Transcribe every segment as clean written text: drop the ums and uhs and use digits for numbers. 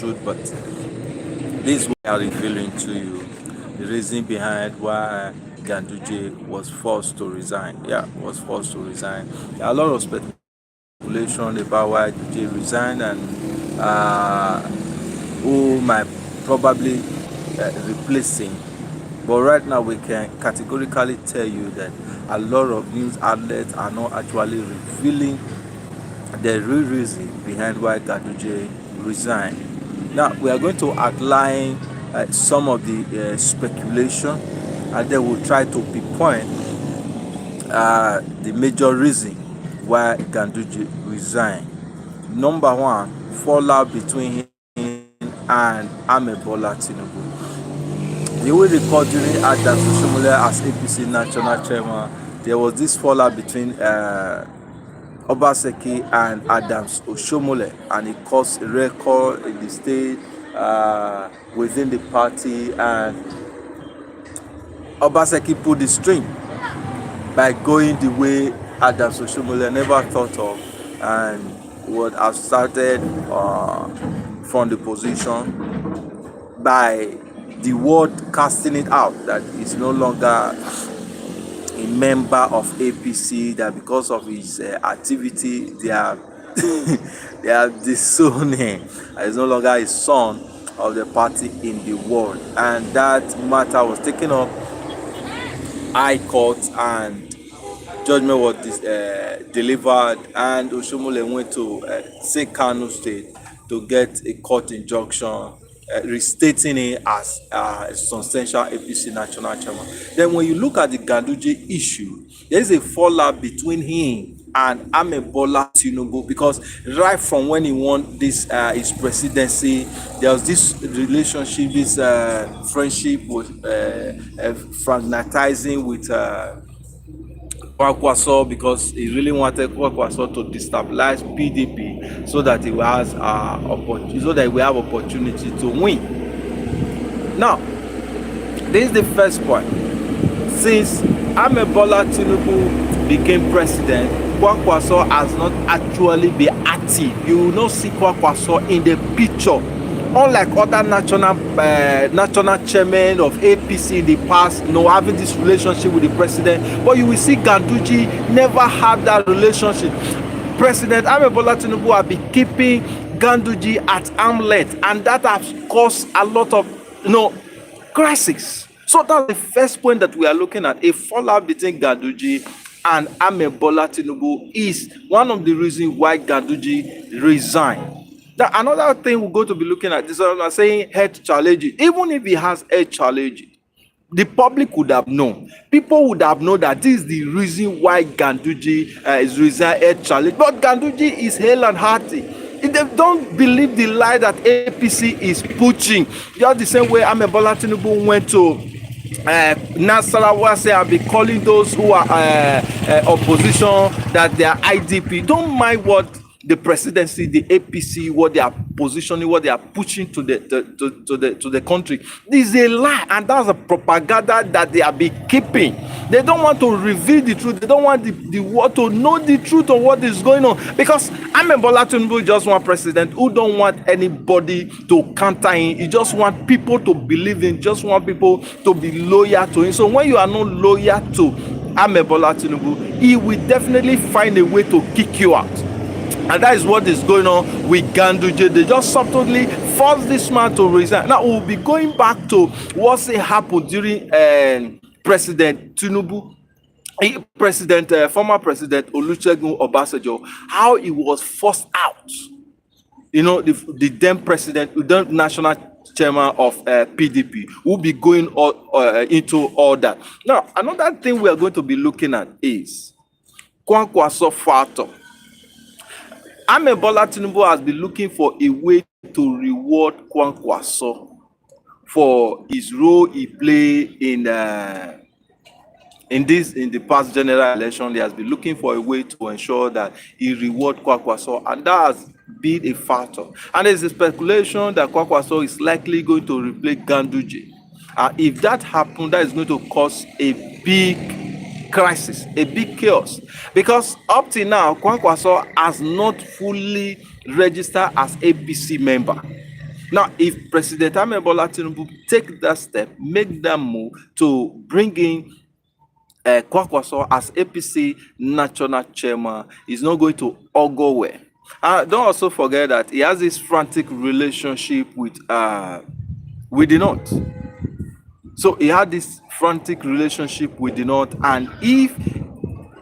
truth, but this is what I am revealing to you. The reason behind why Ganduje was forced to resign. Yeah, was forced to resign. There are a lot of speculation about why Ganduje resigned and who might probably replace him. But right now, we can categorically tell you that a lot of news outlets are not actually revealing the real reason behind why Ganduje resigned. Now, we are going to outline some of the speculation, and then we'll try to pinpoint the major reason why Ganduje resigned. Number one, fallout between him and Amebola Tinubu. You will recall during Adams Oshomole as APC national chairman, there was this fallout between Obaseki and Adams Oshomole, and it caused a record in the state within the party, and Obaseki pulled the string by going the way Adams Oshomole never thought of, and would have started from the position by the word casting it out that he's no longer a member of APC, that because of his activity they have they have disowned him. He's no longer a son of the party in the world, and that matter was taken up high court, and judgment was delivered, and Oshomole went to Kano State to get a court injunction restating it as a substantial APC national chairman. Then when you look at the Ganduje issue, there is a fallout between him and Amebola Tinubu, because right from when he won this his presidency, there was this relationship, this friendship with fragmentizing with Kwakwaso, because he really wanted Kwakwaso to destabilize PDP so that he has have opportunity to win. Now, this is the first point. Since Amebola Tinubu became president, Kwakwaso has not actually been active. You will not see Kwakwaso in the picture. Unlike other national chairmen of APC in the past, having this relationship with the president, but you will see Ganduje never had that relationship. President Amebola Tinubu have been keeping Ganduje at arm's length, and that has caused a lot of crisis. So that's the first point that we are looking at. A fallout between Ganduje and Amebola Tinubu is one of the reasons why Ganduje resigned. Now, another thing we're going to be looking at is saying health challenges. Even if he has health challenges, the public would have known. People would have known that this is the reason why Ganduje is resigning health challenge. But Ganduje is hale and hearty. If they don't believe the lie that APC is pushing, just the same way Amebola Tinubu went to Nasarawa, say I'll be calling those who are opposition that they are IDP. Don't mind what the presidency, the APC, what they are positioning, what they are pushing to the country. This is a lie, and that's a propaganda that they have been keeping. They don't want to reveal the truth. They don't want the world to know the truth of what is going on, because Amebola Tinubu just want president who don't want anybody to counter him. He just want people to believe in, just want people to be loyal to him. So when you are not loyal to Amebola Tinubu, he will definitely find a way to kick you out. And that is what is going on with Ganduje. They just subtly force this man to resign. Now, we'll be going back to what happened during President Tinubu, former President Olusegun Obasanjo, how he was forced out. The then president, the national chairman of PDP, will be going into all that. Now, another thing we are going to be looking at is Kwankwaso factor. Amebola Tinubu has been looking for a way to reward Kwankwaso for his role he played in the past general election. He has been looking for a way to ensure that he reward Kwankwaso, and that has been a factor. And there's a speculation that Kwankwaso is likely going to replace Ganduje. If that happens, that is going to cause a big crisis, a big chaos, because up till now Kwankwaso has not fully registered as APC member. Now, if President Ahmed Bola Tinubu take that step, make that move to bring in Kwakwaso as APC national chairman, is not going to all go well. Don't also forget that he has this frantic relationship with the North. So he had this frantic relationship with the North, and if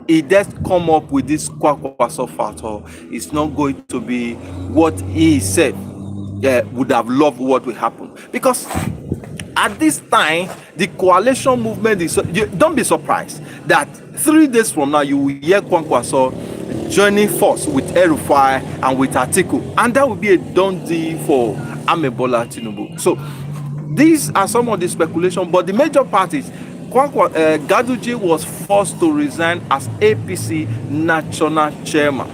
he does come up with this Kwakwaso factor, it's not going to be what he said would have loved what will happen. Because at this time, the coalition movement is, don't be surprised that 3 days from now you will hear Kwakwaso joining force with El-Rufai and with Atiku, and that will be a done deal for Ahmed Bola Tinubu. So these are some of the speculation, but the major part is Ganduje was forced to resign as APC national chairman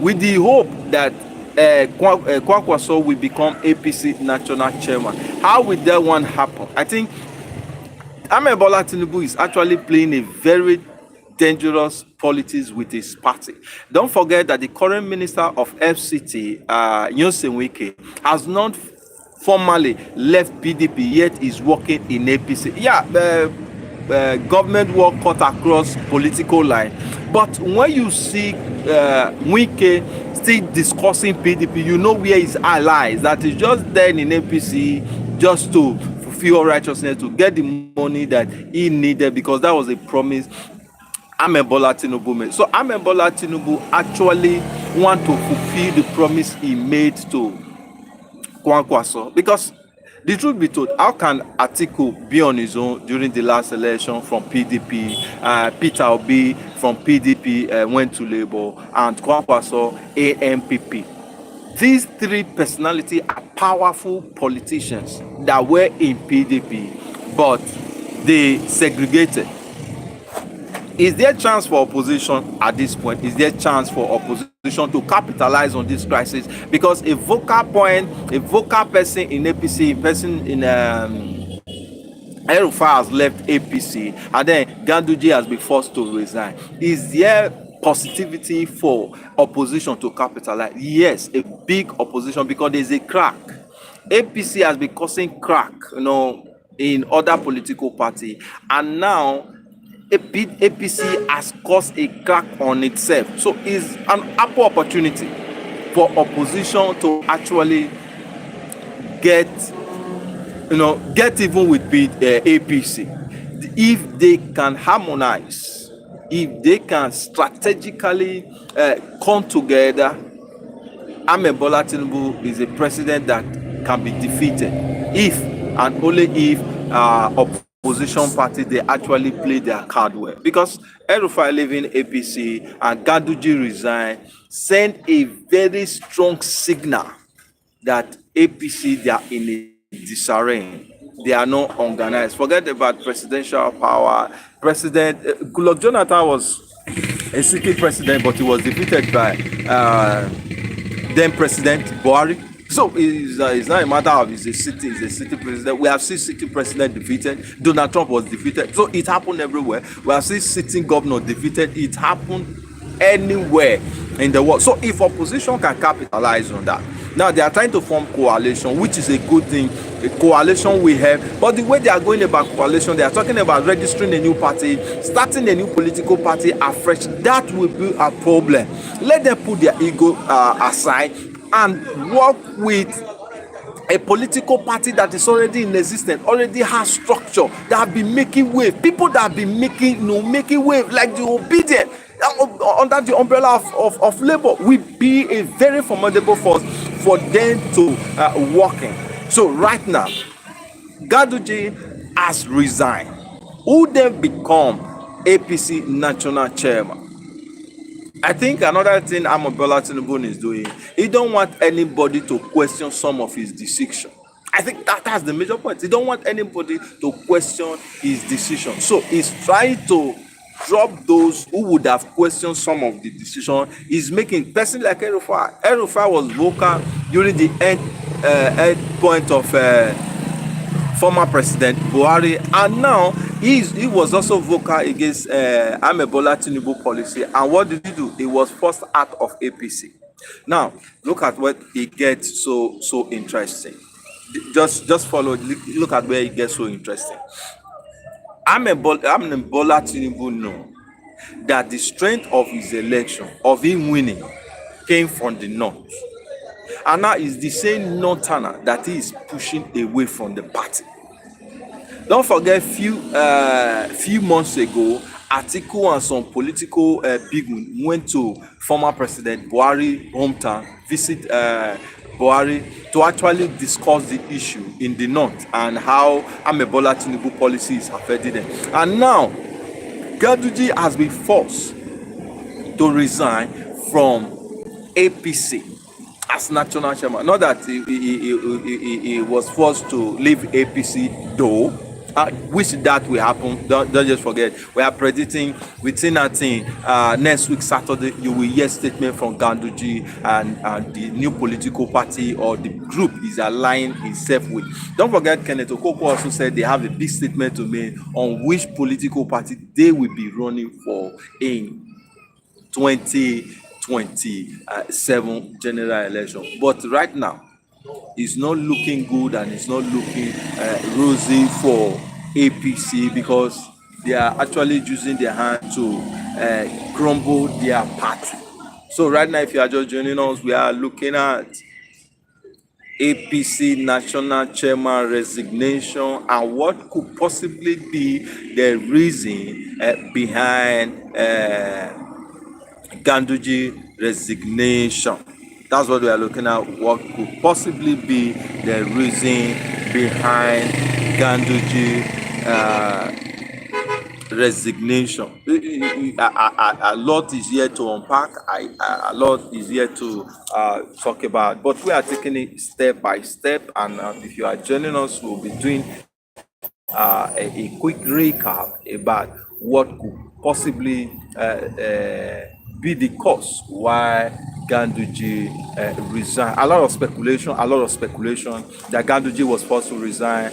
with the hope that Kwakwaso will become APC national chairman. How will that one happen? I think Ahmed Bola Tinubu is actually playing a very dangerous politics with his party. Don't forget that the current minister of FCT, Nyesom Wike, has not formally left PDP, yet is working in APC. Yeah, government work cut across political line. But when you see Wike still discussing PDP, you know where his allies, that is just there in APC just to fulfill righteousness, to get the money that he needed, because that was a promise Ahmed Bola Tinubu made. So Ahmed Bola Tinubu actually want to fulfill the promise he made to Kwakwaso, because the truth be told, how can Atiku be on his own during the last election from PDP? Peter Obi from PDP went to Labour, and Kwakwaso ANPP. These 3 personalities are powerful politicians that were in PDP, but they segregated. Is there a chance for opposition at this point? Is there a chance for opposition to capitalize on this crisis? Because a vocal person in APC, a person in El-Rufai has left APC, and then Ganduje has been forced to resign. Is there positivity for opposition to capitalize? Yes, a big opposition, because there's a crack. APC has been causing crack, in other political party, and now APC has caused a crack on itself. So it's an ample opportunity for opposition to actually get even with APC. If they can harmonize, if they can strategically come together, Ahmed Bola Tinubu is a president that can be defeated if and only if opposition party they actually play their card well. Because El-Rufai leaving APC and Ganduje resign send a very strong signal that APC, they are in a disarray. They are not organized. Forget about presidential power. Goodluck Jonathan was a secret president, but he was defeated by then President Buhari. So it's not a matter of he's a city president. We have seen city president defeated. Donald Trump was defeated. So it happened everywhere. We have seen sitting governor defeated. It happened anywhere in the world. So if opposition can capitalize on that, now they are trying to form coalition, which is a good thing. A coalition we have, but the way they are going about coalition, they are talking about registering a new party, starting a new political party afresh. That will be a problem. Let them put their ego aside and work with a political party that is already in existence, already has structure, that have been making wave. People that have been making wave, like the obedient under the umbrella of Labour, will be a very formidable force for them to work in. So right now, Ganduje has resigned. Who then become APC national chairman? I think another thing Ahmed Bola Tinubu is doing, he don't want anybody to question some of his decision. I think that's the major point. He don't want anybody to question his decision. So he's trying to drop those who would have questioned some of the decision he's making. Person like El-Rufai. El-Rufai was vocal during the end point of former President Buhari, and now he was also vocal against Ahmed Bola Tinubu policy. And what did he do? He was forced out of APC. Now look at what he gets so interesting. just follow. Look at where it gets so interesting. Bola Tinubu know that the strength of his election, of him winning, came from the north, and now it's the same northerner that he is pushing away from the party. Don't forget, few months ago, Atiku and some political bigwig went to former President Buhari hometown, visit Buhari to actually discuss the issue in the north and how Amebola Tinubu policy is affecting them. And now, Ganduje has been forced to resign from APC as national chairman. Not that he was forced to leave APC though, which that will happen. Don't just forget, we are predicting within that thing, next week Saturday you will hear statement from Ganduje and the new political party or the group is aligning himself with. Don't forget, Kenneth Okonkwo also said they have a big statement to make on which political party they will be running for in 2027 general election. But right now, it's not looking good and it's not looking rosy for APC because they are actually using their hand to crumble their party. So right now, if you are just joining us, we are looking at APC national chairman resignation and what could possibly be the reason behind Ganduje resignation. That's what we are looking at. What could possibly be the reason behind Ganduje resignation? A lot is here to unpack. A lot is here to talk about. But we are taking it step by step. And if you are joining us, we'll be doing a quick recap about what could possibly be the cause why Ganduje resigned. A lot of speculation that Ganduje was forced to resign.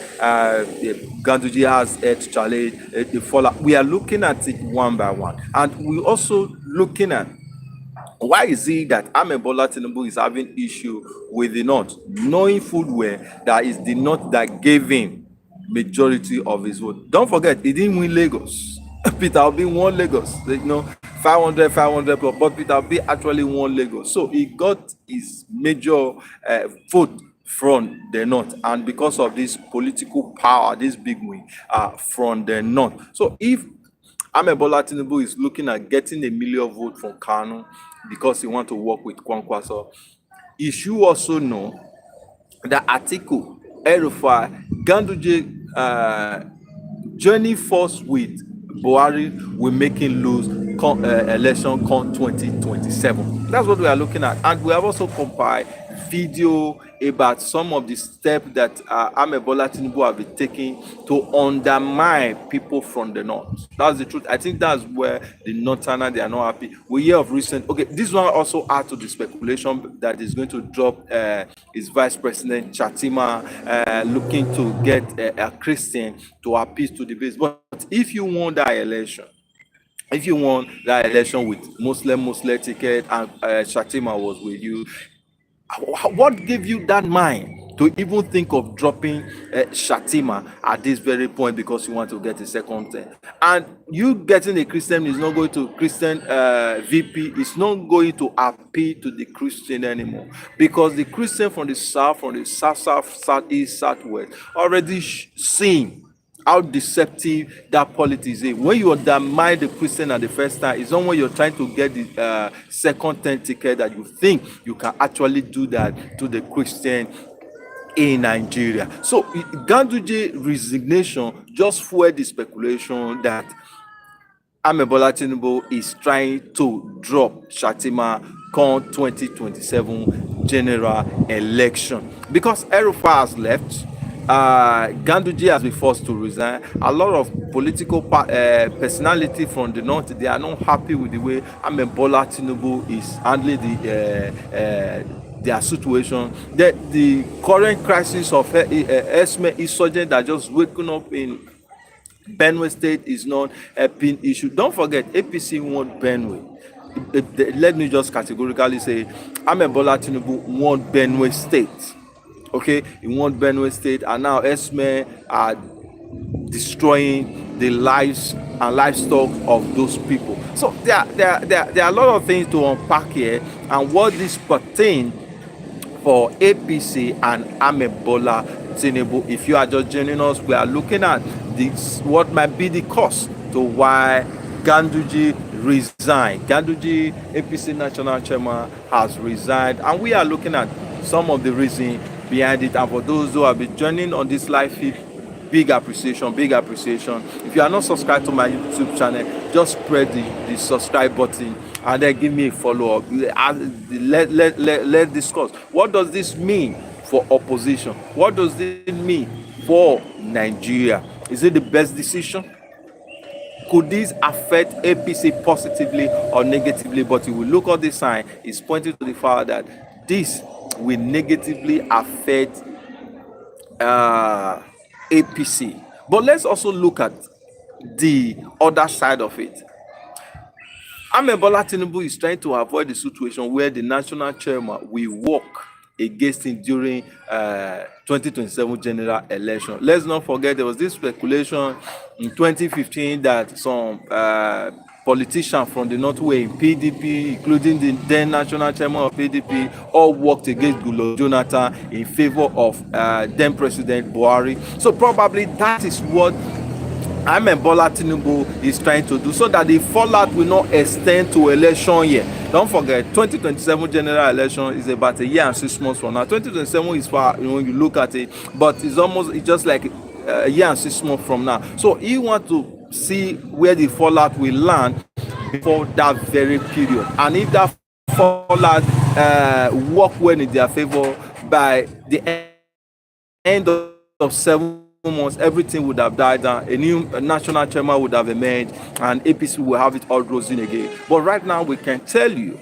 Ganduje has to challenge the fallout. We are looking at it one by one, and we're also looking at why is it that Amebola Tinubu is having issue with the north, knowing full well that is the north that gave him majority of his vote. Don't forget, he didn't win Lagos. Peter Obi won Lagos. 500 plus, but Peter Obi actually won Lagos. So he got his major vote from the north, and because of this political power, this big win from the north. So if Amebola Tinubu is looking at getting a million vote from Kano because he want to work with Kwankwaso, he should also know that Atiku, El-Rufai, Ganduje journey force with Buhari will make him lose election come 2027. That's what we are looking at. And we have also compiled video about some of the steps that Amebola Tinubu have been taking to undermine people from the north. That's the truth. I think that's where the northerner, they are not happy. We hear of recent, okay, this one also adds to the speculation that is going to drop his vice president Chatima looking to get a Christian to appease to the base. But if you won that election, with Muslim ticket and Shatima was with you, what gave you that mind to even think of dropping Shatima at this very point because you want to get a second term? And you getting a Christian is not going to Christian VP is not going to appeal to the Christian anymore, because the Christian from the south, southeast, southwest already seen how deceptive that politics is. When you undermine the Christian at the first time, it's not when you're trying to get the second 10 ticket that you think you can actually do that to the Christian in Nigeria. So Ganduje resignation just fueled the speculation that Amebola Tinubu is trying to drop Shatima come 2027 general election because El-Rufai has left. Ganduje has been forced to resign. A lot of political personality from the north, they are not happy with the way Amebola Tinubu is handling their situation. The current crisis of Esme insurgent that just waking up in Benue State is not a pin issue. Don't forget, APC won Benue. Let me just categorically say, Amebola Tinubu won Benue State. Okay, in one Benue State, and now Esme are destroying the lives and livestock of those people. So there are a lot of things to unpack here, and what this pertain for APC and Amebola Tinubu. If you are just joining us, we are looking at this, what might be the cause to why Ganduje resigned. Ganduje, APC national chairman, has resigned, and we are looking at some of the reasons behind it. And for those who have been joining on this live feed, big appreciation, big appreciation. If you are not subscribed to my YouTube channel, just press the subscribe button and then give me a follow up. Let's discuss. What does this mean for opposition? What does this mean for Nigeria? Is it the best decision? Could this affect APC positively or negatively? But if we look at the sign, it's pointing to the fact that this will negatively affect APC. But let's also look at the other side of it. Amebola Tinubu is trying to avoid the situation where the national chairman will work against him during 2027 general election. Let's not forget there was this speculation in 2015 that some politicians from the northwest in PDP, including the then national chairman of PDP, all worked against Goodluck Jonathan in favor of then President Buhari. So probably that is what Amebola Tinubu is trying to do, so that the fallout will not extend to election year. Don't forget, 2027 general election is about a year and 6 months from now. 2027 is far, when you look at it, but it's just like a year and 6 months from now. So he want to see where the fallout will land before that very period. And if that fallout work well in their favor, by the end of 7 months, everything would have died down. A new national chairman would have emerged, and APC will have it all rosy again. But right now, we can tell you,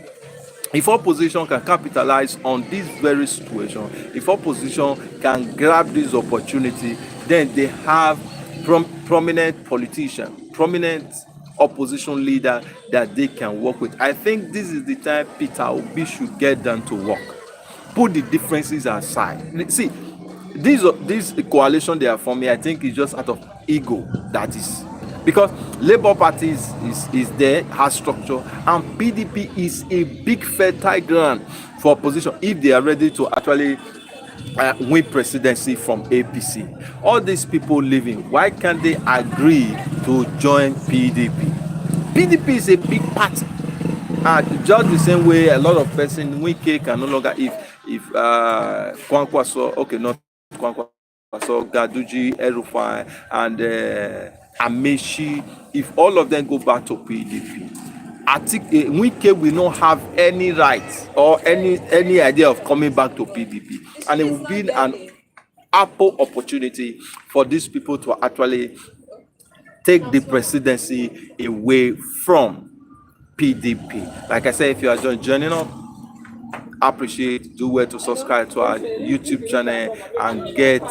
if opposition can capitalize on this very situation, if opposition can grab this opportunity, then they have prominent politician, prominent opposition leader that they can work with. I think this is the time Peter Obi should get down to work. Put the differences aside. See, this coalition they are forming, I think, is just out of ego. That is because Labour Party is there, has structure, and PDP is a big fertile ground for opposition if they are ready to actually win presidency from APC. All these people leaving, why can't they agree to join PDP? PDP is a big party, and just the same way a lot of persons Wike can no longer, if Kwankwaso, okay, not Kwankwaso, Ganduje, Resigns, and Amechi, if all of them go back to PDP, I think Wike will not have any right or any idea of coming back to PDP, and it will be an ample opportunity for these people to actually take the presidency away from PDP. Like I said, if you are just joining up, appreciate, do well to subscribe to our YouTube channel and get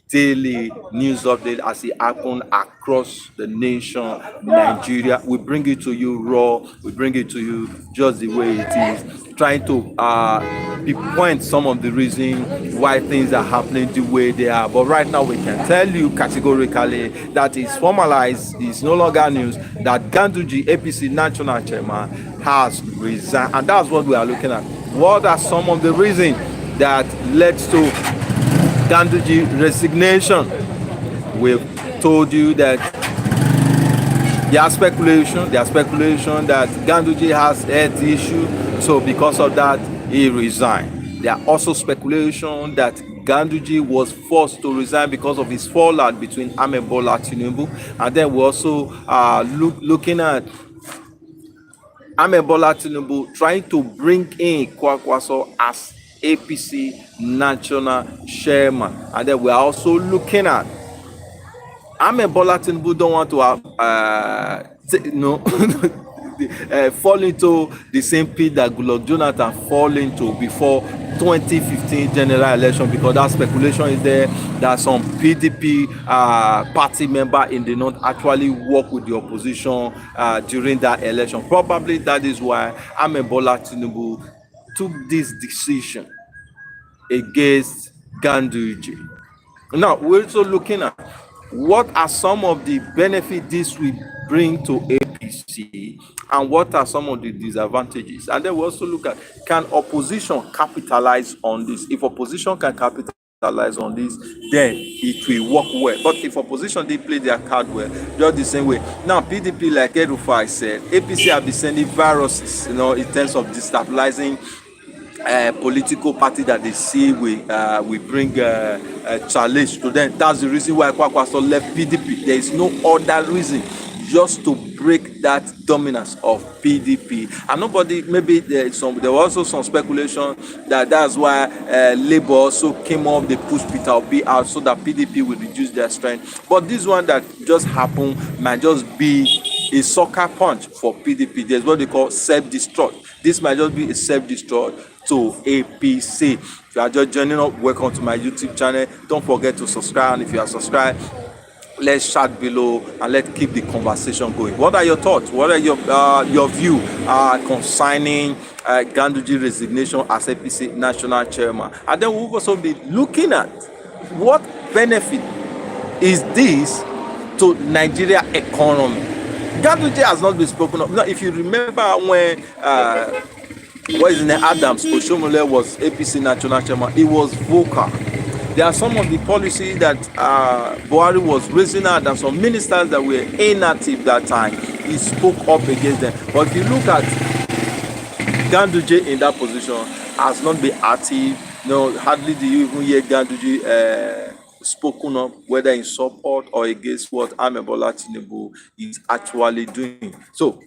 daily news update as it happen across the nation, Nigeria. We bring it to you raw, we bring it to you just the way it is, trying to pinpoint some of the reasons why things are happening the way they are. But right now we can tell you categorically that it's formalized, it's no longer news, that Ganduje, APC national chairman, has resigned, and that's what we are looking at. What are some of the reasons that led to Ganduje resignation? We've told you that there are speculation that Ganduje has health issue, so because of that he resigned. There are also speculation that Ganduje was forced to resign because of his fallout between Amebola Tinubu, and then we're also looking at Amebola Tinubu trying to bring in Kwankwaso as APC national chairman, and then we are also looking at Amebola Tinubu don't want to fall into the same pit that Goodluck Jonathan fall into before 2015 general election, because that speculation is there that some PDP party member in the north actually work with the opposition during that election. Probably that is why Amebola Tinubu took this decision against Ganduje. Now, we're also looking at what are some of the benefits this will bring to APC and what are some of the disadvantages. And then we also look at, can opposition capitalize on this? If opposition can capitalize on this, then it will work well. But if opposition did play their card well, just the same way. Now, PDP, like Erufai said, APC have been sending viruses, in terms of destabilizing political party that they see we bring challenge to them. That's the reason why Kwakwaso left PDP. There is no other reason, just to break that dominance of PDP. And nobody, maybe there was also some speculation that that's why Labour also came up, they pushed Peter Obi out so that PDP will reduce their strength. But this one that just happened might just be a sucker punch for PDP. There's what they call self-destruct. This might just be a self-destruct to APC. If you are just joining up, welcome to my YouTube channel. Don't forget to subscribe, and if you are subscribed, let's chat below and let's keep the conversation going. What are your thoughts? What are your view concerning Ganduje resignation as APC national chairman? And then we'll also be looking at what benefit is this to Nigeria economy. Ganduje has not been spoken of. Now, if you remember when Adams Oshomole was APC national chairman, he was vocal. There are some of the policies that Buhari was raising out, and some ministers that were inactive that time, he spoke up against them. But if you look at Ganduje in that position, has not been active. Hardly do you even hear Ganduje spoken up, whether in support or against what Amebola Tinubu is actually doing. So,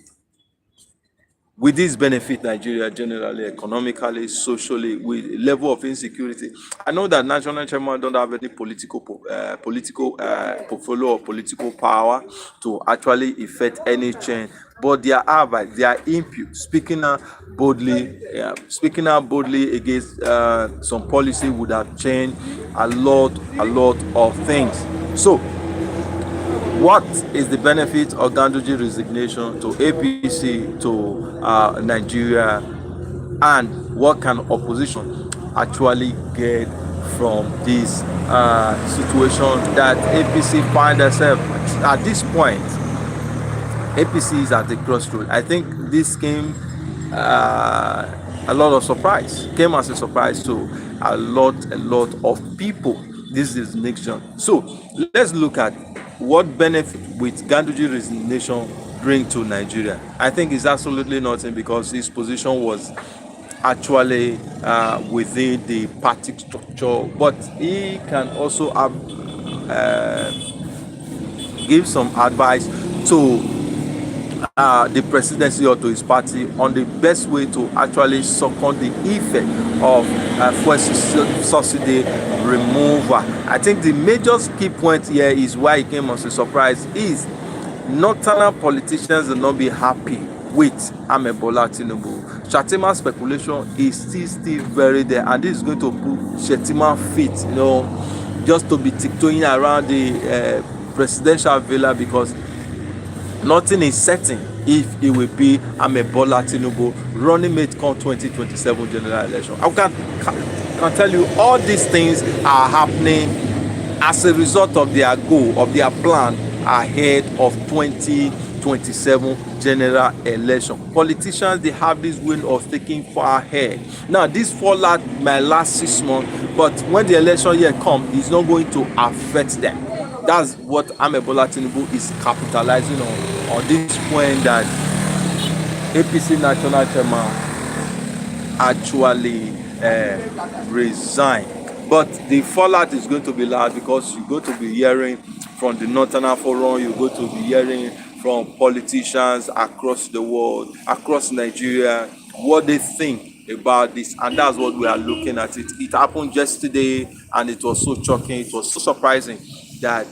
with this benefit Nigeria generally, economically, socially, with level of insecurity? I know that national chairman don't have any political portfolio or political power to actually effect any change, but their advice, their input, speaking out boldly against some policy would have changed a lot of things. So, what is the benefit of Ganduje resignation to APC, to Nigeria, and what can opposition actually get from this situation that APC find herself at this point? APC is at the crossroad. I think this came came as a surprise to a lot of people. This is nation. So let's look at what benefit with Ganduje resignation bring to Nigeria. I think it's absolutely nothing, because his position was actually within the party structure, but he can also give some advice to the presidency or to his party on the best way to actually second the effect of fuel subsidy removal. I think the major key point here is why it came as a surprise is northern politicians will not be happy with Amebola Tinubu. Shettima speculation is still very there, and this is going to put Shettima feet, just to be tiptoeing around the presidential villa, because nothing is certain if it will be Amebola Tinubu running mate come 2027 general election. I can tell you all these things are happening as a result of their goal, of their plan ahead of 2027 general election. Politicians, they have this way of thinking far ahead. Now, this fallout might last 6 months, but when the election year comes, it's not going to affect them. That's what Amebola Tinubu is capitalizing on this point, that APC national chairman actually resigned. But the fallout is going to be large, because you're going to be hearing from the Northern Forum, you're going to be hearing from politicians across the world, across Nigeria, what they think about this, and that's what we are looking at. It happened yesterday, and it was so shocking, it was so surprising that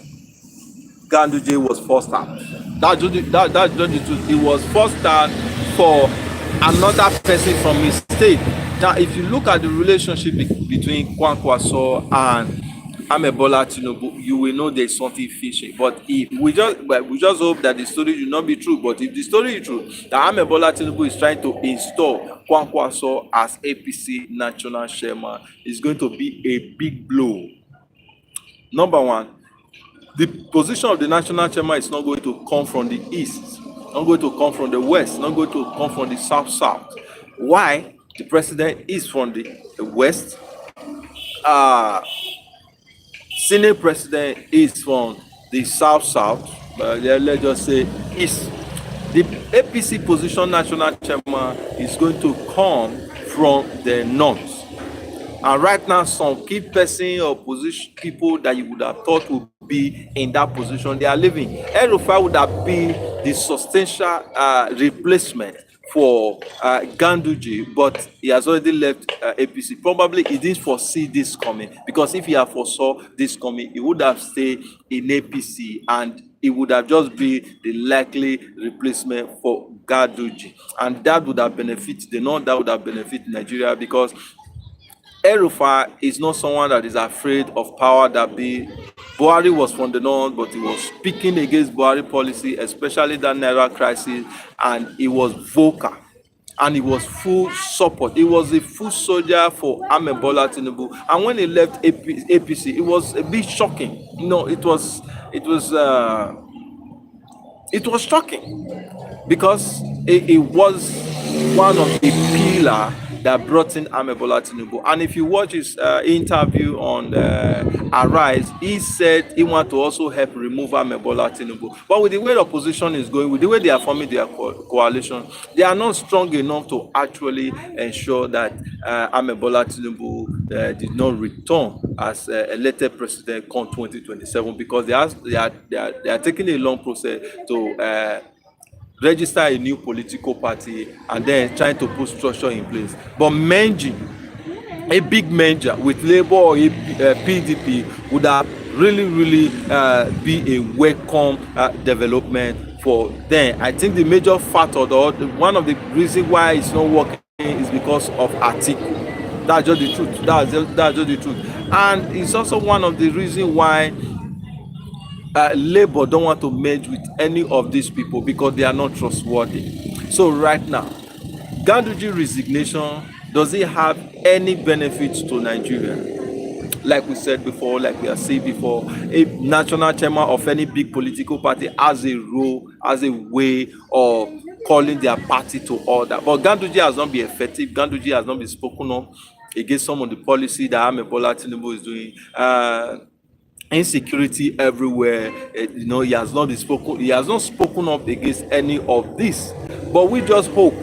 Ganduje was forced out. That's the truth. He was forced out for another person from his state. Now, if you look at the relationship between Kwankwaso and Amebola Tinubu, you will know there's something fishy. But if we just hope that the story will not be true. But if the story is true, that Amebola Tinubu is trying to install Kwankwaso as APC national chairman, is going to be a big blow. Number one, the position of the national chairman is not going to come from the east, not going to come from the west, not going to come from the south. Why? The president is from the west. Uh, Senate president is from the south. Let's just say east. The APC position national chairman is going to come from the north. And right now, some key person or position people that you would have thought would be in that position, they are leaving. El-Rufai would have been the substantial replacement for Ganduje, but he has already left APC. Probably he didn't foresee this coming, because if he had foresaw this coming, he would have stayed in APC and it would have just been the likely replacement for Ganduje, and that would have benefited the north, that would have benefited Nigeria, because El-Rufai is not someone that is afraid of power. That be Buhari was from the north, but he was speaking against Buhari policy, especially that Naira crisis, and he was vocal and he was full support. He was a full soldier for Amebola Tinubu, and when he left APC, it was a bit shocking. It was shocking, because it was one of the pillar that brought in Amebola Tinubu. And if you watch his interview on Arise, he said he wanted to also help remove Amebola Tinubu. But with the way the opposition is going, with the way they are forming their coalition, they are not strong enough to actually ensure that Amebola Tinubu did not return as elected president come 2027, because they are taking a long process to register a new political party and then trying to put structure in place. But merging, a big merger with Labour or PDP would have really be a welcome development for them. I think the major factor, one of the reasons why it's not working, is because of Atiku. That's just the truth. That's just the truth. And it's also one of the reasons why Labour don't want to merge with any of these people, because they are not trustworthy. So right now, Ganduje resignation, does it have any benefits to Nigeria? Like we said before, like we have said before, a national chairman of any big political party has a role, has a way of calling their party to order. But Ganduje has not been effective. Ganduje has not been spoken up against some of the policy that Amebola Tinubu is doing. Insecurity everywhere. He has not spoken up against any of this. But we just hope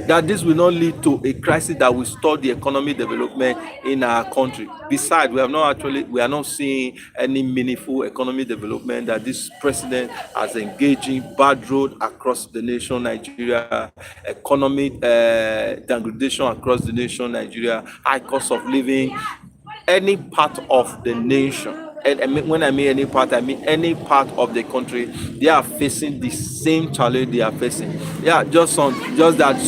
that this will not lead to a crisis that will stall the economic development in our country. Besides, we are not seeing any meaningful economic development that this president has engaged in. Bad road across the nation, Nigeria, economic degradation across the nation, Nigeria, high cost of living, any part of the nation. And when I mean any part, I mean any part of the country, they are facing the same challenge they are facing. Yeah, just that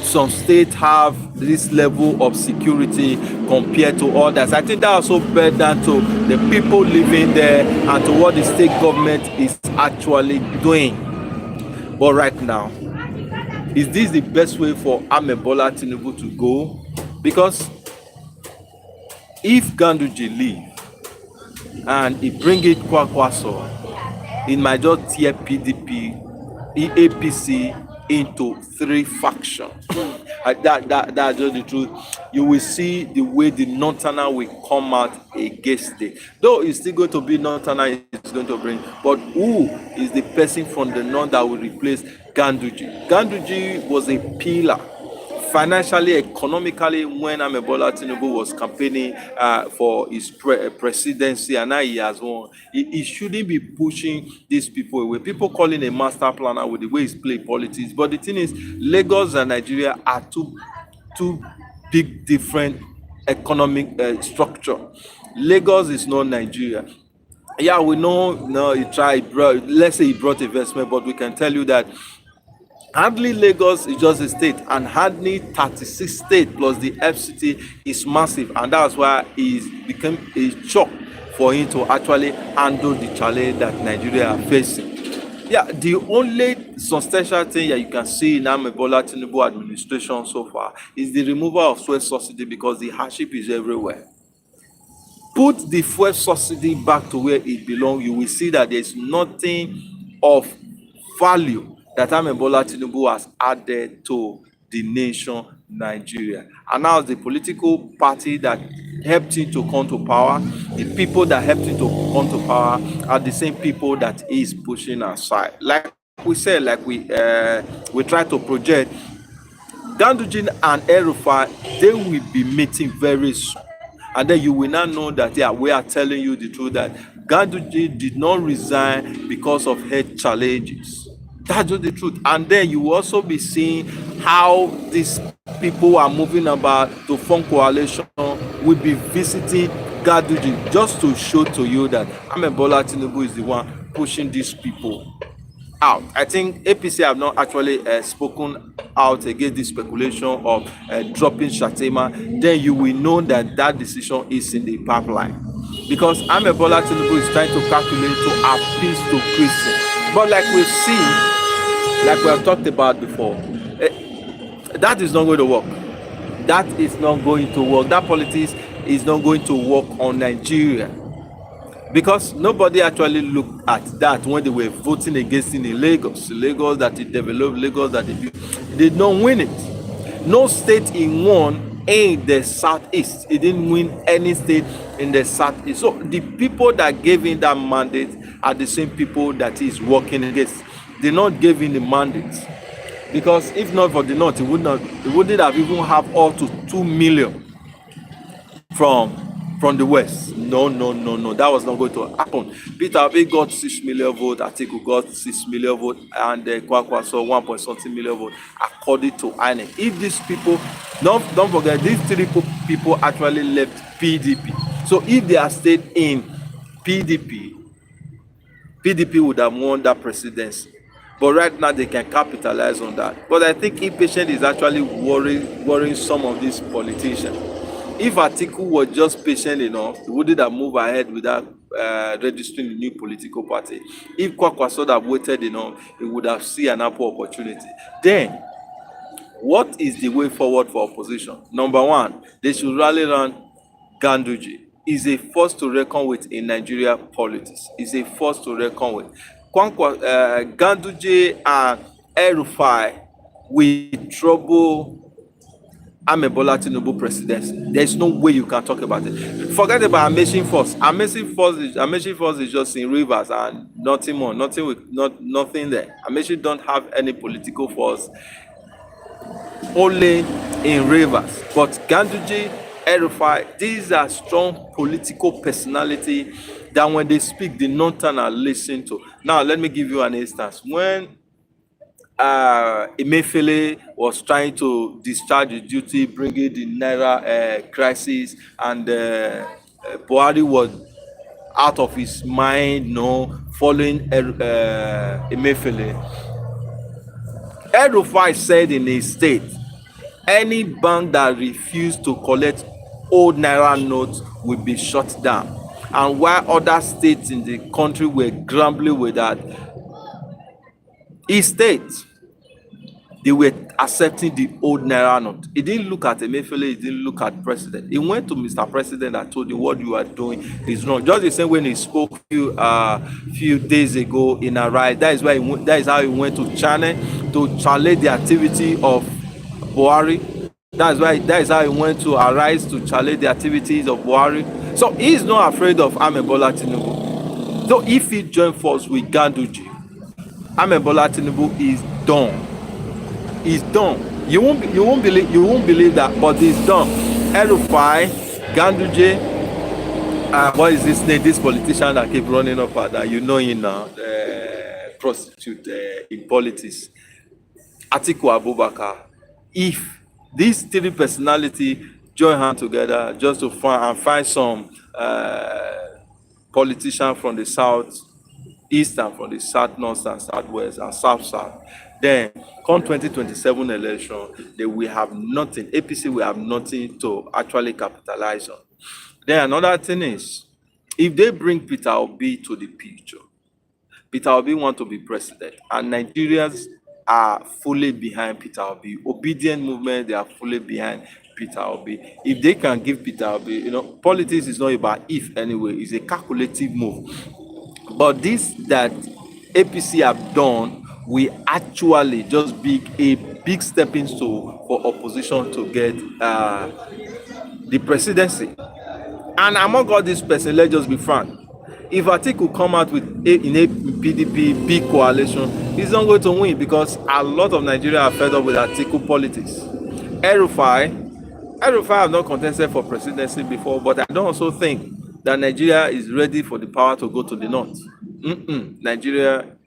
some states have this level of security compared to others. I think that also bears down to the people living there and to what the state government is actually doing. But right now, is this the best way for Amebola Tinubu to go? Because if Ganduje leave and he bring it Kwankwaso, it might just tear PDP, APC into three factions. That's just the truth. You will see the way the Northerner will come out against it. Though it's still going to be Northerner is going to bring, but who is the person from the north that will replace Ganduje? Ganduje was a pillar financially, economically, when Amebola Tinubu was campaigning for his presidency, and now he has won. He shouldn't be pushing these people away. People calling a master planner with the way he's playing politics. But the thing is, Lagos and Nigeria are two big different economic structure. Lagos is not Nigeria. Yeah, we know. No, let's say he brought investment, but we can tell you that Hardly Lagos is just a state, and hardly 36 states plus the FCT is massive, and that's why it became a shock for him to actually handle the challenge that Nigeria are facing. Yeah, the only substantial thing that you can see in Bola Tinubu administration so far is the removal of fuel subsidy, because the hardship is everywhere. Put the fuel subsidy back to where it belongs, you will see that there's nothing of value that Bola Tinubu has added to the nation Nigeria. And now the political party that helped him to come to power, the people that helped him to come to power are the same people that he is pushing aside. Like we said, like we try to project, Ganduje and El-Rufai, they will be meeting very soon. And then you will now know that, yeah, we are telling you the truth, that Ganduje did not resign because of health challenges. That's just the truth. And then you will also be seeing how these people are moving about to form coalition, will be visiting Ganduje, just to show to you that Bola Tinubu is the one pushing these people out. I think APC have not actually spoken out against this speculation of dropping Shatema. Then you will know that that decision is in the pipeline, because Bola Tinubu is trying to calculate to appeal to Christians. But like we've seen, like we have talked about before, that is not going to work. That is not going to work. That politics is not going to work on Nigeria, because nobody actually looked at that when they were voting against it in Lagos. Lagos that it developed, Lagos that it built. They did not win it. No state in won in the southeast. It didn't win any state in the southeast. So the people that gave him that mandate are the same people that he's working against. They not give him the mandate, because if not for the north, it wouldn't have even have up to 2 million from the west. No, that was not going to happen. Peter Obi got 6 million votes, Atiku got 6 million votes, and Kwakwaso 1 point something million votes, according to INEC. If these people, don't forget, these three people actually left PDP. So if they are stayed in PDP would have won that presidency. But right now they can capitalize on that. But I think impatience is actually worrying some of these politicians. If Atiku was just patient enough, he wouldn't have moved ahead without registering a new political party. If Kwakwaso had waited enough, he would have seen an ample opportunity. Then, what is the way forward for opposition? Number one, they should rally around Ganduje. Is a force to reckon with in Nigeria politics. Is a force to reckon with. Ganduje and El-Rufai will trouble Bola Tinubu presidency. There's no way you can talk about it. Forget about Amazing Force. Amazing Force is just in Rivers and nothing more. Nothing there. Amazing don't have any political force, only in Rivers. But Ganduje, El-Rufai, these are strong political personality that when they speak, the northern are listened to. Now, let me give you an instance. When Emefiele was trying to discharge his duty, bringing the Naira crisis, and Buhari was out of his mind, following Emefiele. El-Rufai said in his state, any bank that refused to collect old Naira notes will be shut down. And while other states in the country were grumbling with that, his state, they were accepting the old Naira note. He didn't look at Emefiele, he didn't look at president. He went to Mr. President and told him what you are doing is wrong. Just the same when he spoke few days ago in a ride. That is how he went to China to challenge the activity of Buhari. That is how he went to Arise to challenge the activities of Buhari. So he is not afraid of Bola Tinubu. So if he join force with Ganduje, Bola Tinubu is done. It's done. You won't believe that, but it's done. El-Rufai, Ganduje, what is this name? This politician that keep running up at that, you know him now, prostitute in politics, Atiku Abubakar. If these three personalities join hands together just to find some politician from the south east and from the south north and southwest and south, Then come 2027 election, they will have nothing. APC will have nothing to actually capitalize on. Then another thing is, if they bring Peter Obi to the picture, Peter Obi want to be president, and Nigerians are fully behind Peter Obi. Obedient movement, they are fully behind Peter Obi. If they can give Peter Obi, politics is not about if anyway, it's a calculative move. But this that APC have done will actually just be a big stepping stone for opposition to get the presidency. And among all these person, let's just be frank. If Atiku come out with in a PDP big coalition, he's not going to win because a lot of Nigeria are fed up with Atiku politics. El-Rufai have not contested for presidency before, but I don't also think that Nigeria is ready for the power to go to the north.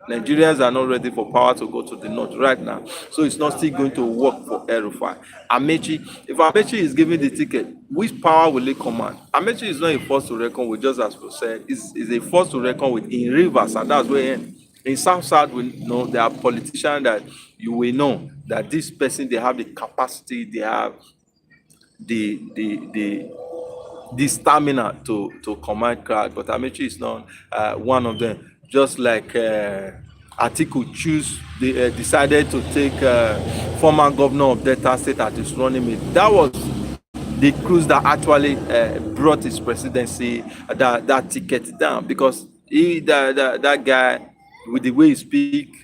Nigerians are not ready for power to go to the north right now, so it's not still going to work for El-Rufai. Amechi, if Amechi is given the ticket, which power will he command? Amechi is not a force to reckon with, just as we said, is a force to reckon with in rivers, and that's where in South we know there are politicians that you will know that this person, they have the capacity, they have the stamina to command crowd, but Amechi is not one of them. Just like Atiku decided to take former governor of Delta State as his running mate. That was the cruise that actually brought his presidency that ticket down, because that guy, with the way he speak,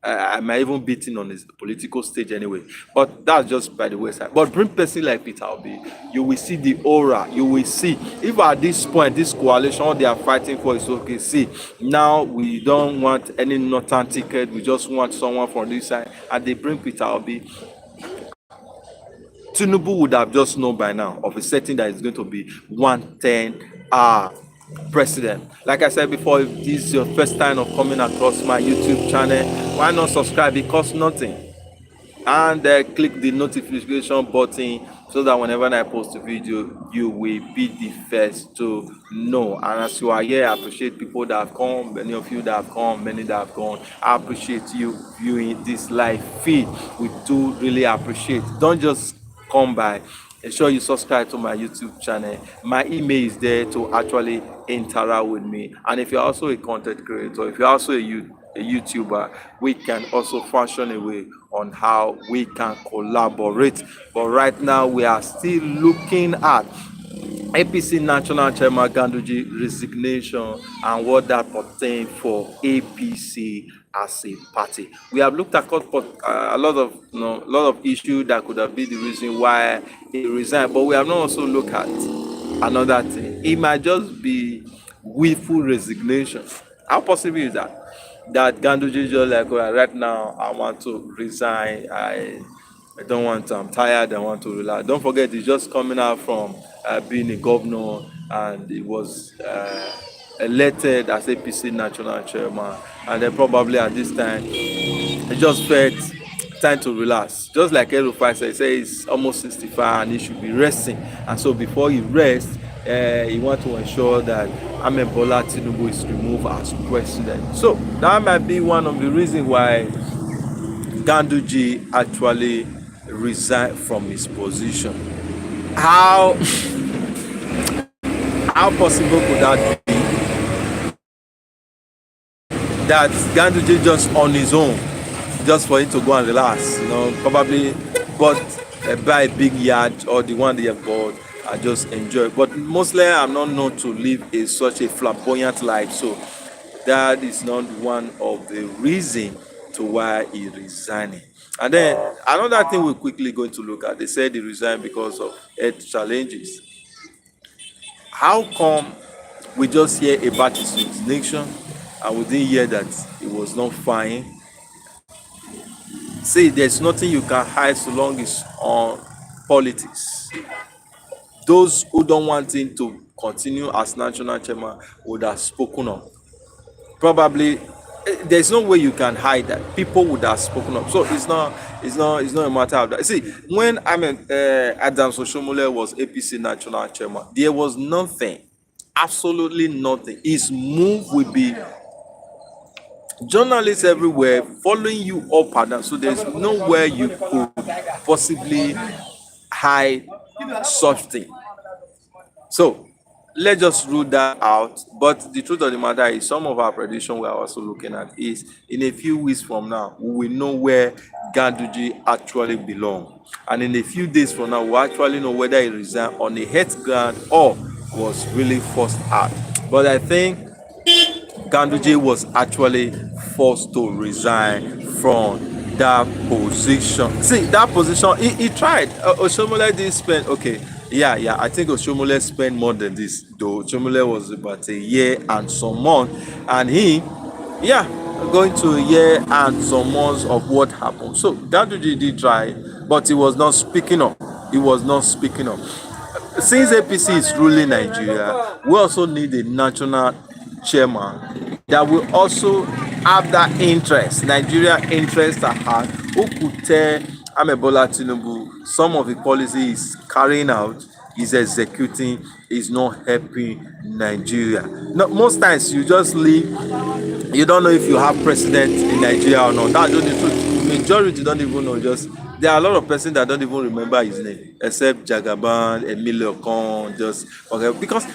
I might even beat him on his political stage anyway. But that's just by the wayside. But bring person like Peter Obi, you will see the aura. You will see, if at this point, this coalition, all they are fighting for is okay. See, now we don't want any northern ticket. We just want someone from this side. And they bring Peter Obi. Tinubu would have just known by now of a setting that is going to be 110 president. Like I said before, if this is your first time of coming across my YouTube channel, why not subscribe? It costs nothing. And click the notification button so that whenever I post a video, you will be the first to know. And as you are here, I appreciate people that have come, many of you that have come, many that have gone. I appreciate you viewing this live feed. We do really appreciate. Don't just come by. Ensure you subscribe to my YouTube channel. My email is there to actually interact with me. And if you're also a content creator, if you're also a YouTuber, we can also fashion a way on how we can collaborate. But right now, we are still looking at APC National Chairman Ganduje resignation and what that pertains for APC as a party. We have looked at a lot of issues that could have been the reason why he resigned, but we have not also looked at another thing. It might just be willful resignation. How possible is that? That Ganduje just like, right now I want to resign. I don't want to. I'm tired. I want to relax. Don't forget, he's just coming out from being a governor, and he was elected as APC national chairman. And then probably at this time, he just felt time to relax. Just like El-Rufai said, he's almost 65 and he should be resting. And so before he rests, he wants to ensure that Ahmed Bola Tinubu is removed as president. So that might be one of the reasons why Ganduje actually resigned from his position. How possible could that be? That Ganduje just on his own, just for him to go and relax, probably buy a big yacht or the one they have bought and just enjoy. But mostly I'm not known to live such a flamboyant life, so that is not one of the reasons to why he resigned. And then another thing we're quickly going to look at, they said he resigned because of health challenges. How come we just hear about his resignation and we didn't hear that it was not fine? See, there's nothing you can hide so long as on politics. Those who don't want him to continue as national chairman would have spoken up. Probably there's no way you can hide that. People would have spoken up. So it's not a matter of that. See, when Adams Oshomole was APC national chairman, there was nothing, absolutely nothing. His move will be journalists everywhere following you up and down, so there's nowhere you could possibly hide such thing. So let's just rule that out. But the truth of the matter is, some of our prediction we are also looking at is, in a few weeks from now, we will know where Ganduje actually belongs. And in a few days from now, we actually know whether he resigned on a health ground or was really forced out. But I think Ganduje was actually forced to resign from that position. See, that position, he tried. Oshomole did spend, okay, yeah, I think Oshomole spent more than this, though. Oshomole was about a year and some months, and yeah, going to a year and some months of what happened. So Ganduje did try, but he was not speaking up. He was not speaking up. Since APC is ruling Nigeria, we also need a national chairman that will also have that interest, Nigeria interest at heart, who could tell Amebola Tinubu some of the policy he's carrying out, is executing, is not helping Nigeria. No, most times you just leave, you don't know if you have president in Nigeria or not. That's just the truth. Majority don't even know. Just there are a lot of persons that don't even remember his name, except Jagaban, Emilio Khan, just okay. Because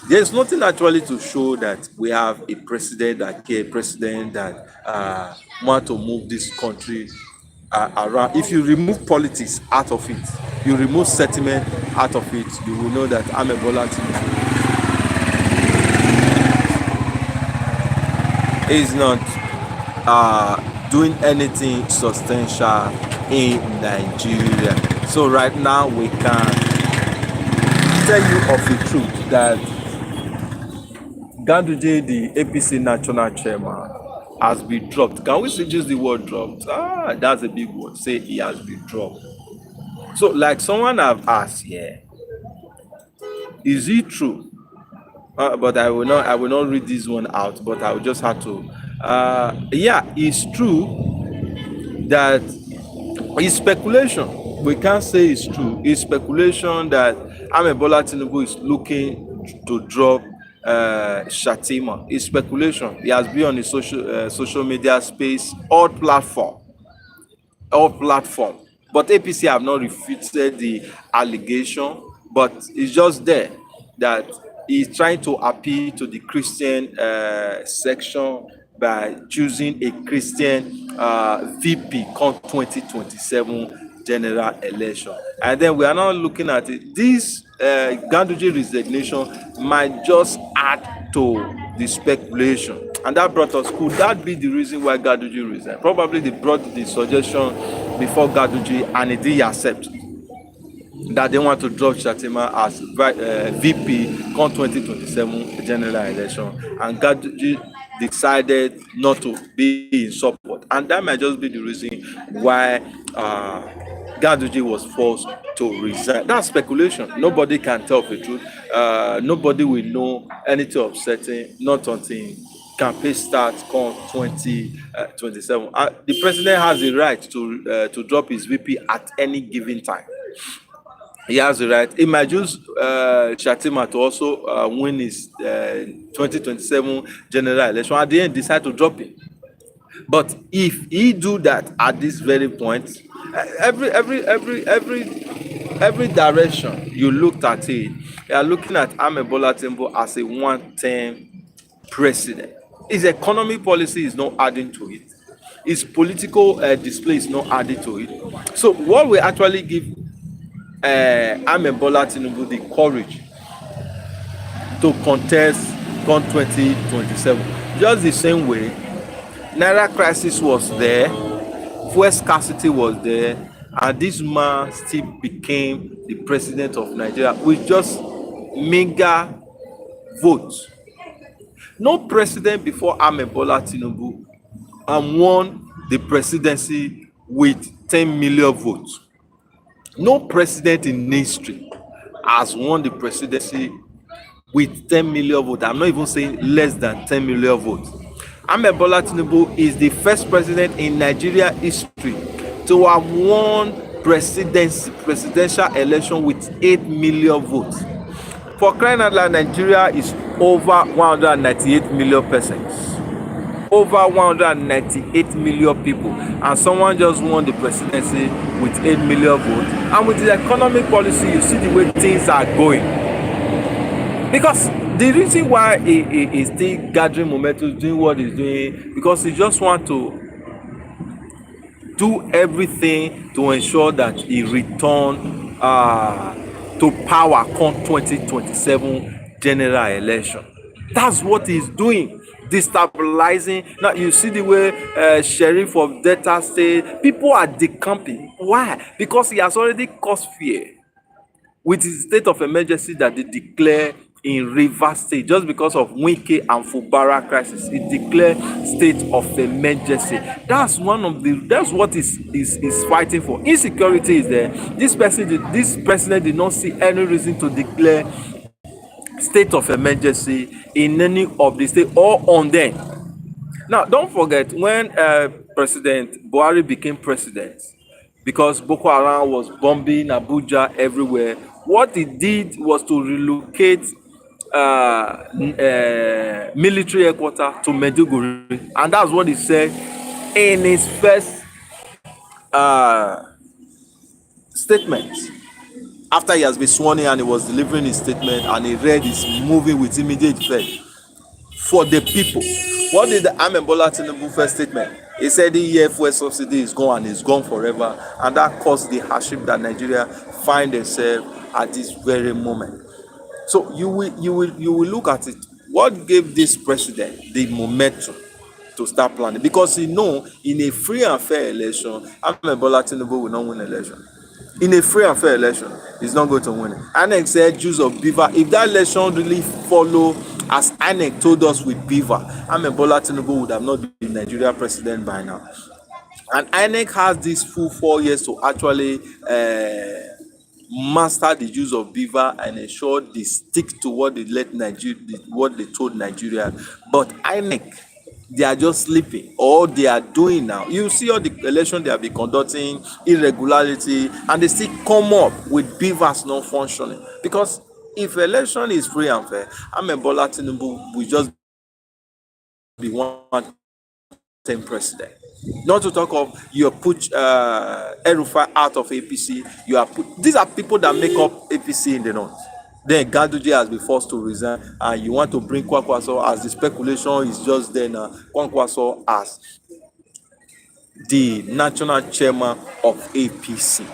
there's nothing actually to show that we have a president that care, president that want to move this country around. If you remove politics out of it, you remove sentiment out of it, you will know that Amebola is not doing anything substantial in Nigeria. So right now we can tell you of the truth that Ganduje, the APC national chairman, has been dropped. Can we still use the word dropped? That's a big word. Say he has been dropped. So like someone have asked here, is it true? But I will not read this one out, but I will just have to yeah, it's true that it's speculation. We can't say it's true. It's speculation that Amebola Tinubu is looking to drop Shatima. It's speculation. He has been on the social media space, all platform. But APC have not refuted the allegation, but it's just there that he's trying to appeal to the Christian section by choosing a Christian VP come 2027 general election. And then we are now looking at it. This Ganduje resignation might just add to the speculation. And that brought us, could that be the reason why Ganduje resigned? Probably they brought the suggestion before Ganduje and he did accept that they want to drop Shatima as VP come 2027 general election, and Ganduje decided not to be in support, and that might just be the reason why Ganduje was forced to resign. That's speculation. Nobody can tell the truth. Nobody will know anything of certain, not until campaign starts come 2027. The president has the right to drop his VP at any given time. He has the right. He might use Shatima to also win his 2027 general election. At the end, decide to drop him. But if he do that at this very point, every direction you looked at it, you are looking at Amebola Tinubu as a one-term president. His economic policy is not adding to it. His political display is not adding to it. So what we actually give Amebola Tinubu the courage to contest come 2027. Just the same way, Naira crisis was there, fuel scarcity was there, and this man still became the president of Nigeria with just meager votes. No president before Amebola Tinubu won the presidency with 10 million votes. No president in history has won the presidency with 10 million votes. I'm not even saying less than 10 million votes. Amebola Tinubu is the first president in Nigeria history to have won presidential election with 8 million votes. For crying out loud, Nigeria is over 198 million persons. over 198 million people, and someone just won the presidency with 8 million votes. And with the economic policy, you see the way things are going. Because the reason why he is still gathering momentum, doing what he's doing, because he just want to do everything to ensure that he return to power come 2027 general election. That's what he's doing, destabilizing. Now you see the way sheriff of Delta State, people are decamping. Why? Because he has already caused fear with the state of emergency that they declare in Rivers State. Just because of Wike and Fubara crisis, it declared state of emergency. That's what is fighting for. Insecurity is there. This president did not see any reason to declare state of emergency in any of the state or on them. Now don't forget, when President Buhari became president, because Boko Haram was bombing Abuja everywhere, what he did was to relocate military headquarters to Maiduguri, and that's what he said in his first statement after he has been sworn in, and he was delivering his statement, and he read his movie with immediate effect for the people. What did the Ahmed Bola Tinubu first statement? He said the year fuel subsidy is gone, and it's gone forever, and that caused the hardship that Nigeria find themselves at this very moment. So you will look at it. What gave this president the momentum to start planning? Because he know in a free and fair election, Ahmed Bola Tinubu will not win election. In a free and fair election, he's not going to win it. INEC said Jews of Beaver. If that election really follow as INEC told us with Beaver, Ahmed Bola Tinubu would have not been Nigeria president by now. And INEC has this full 4 years to actually master the use of Beaver and ensure they stick to what they told Nigeria. But INEC, they are just sleeping, or they are doing now. You see all the election they have been conducting, irregularity, and they still come up with Beavers not functioning. Because if election is free and fair, Ahmed Bola Tinubu will just be one term president. Not to talk of you put El-Rufai out of APC. These are people that make up APC in the north. Then Ganduje has been forced to resign, and you want to bring Kwankwaso, as the speculation is just there now, Kwankwaso as the national chairman of APC.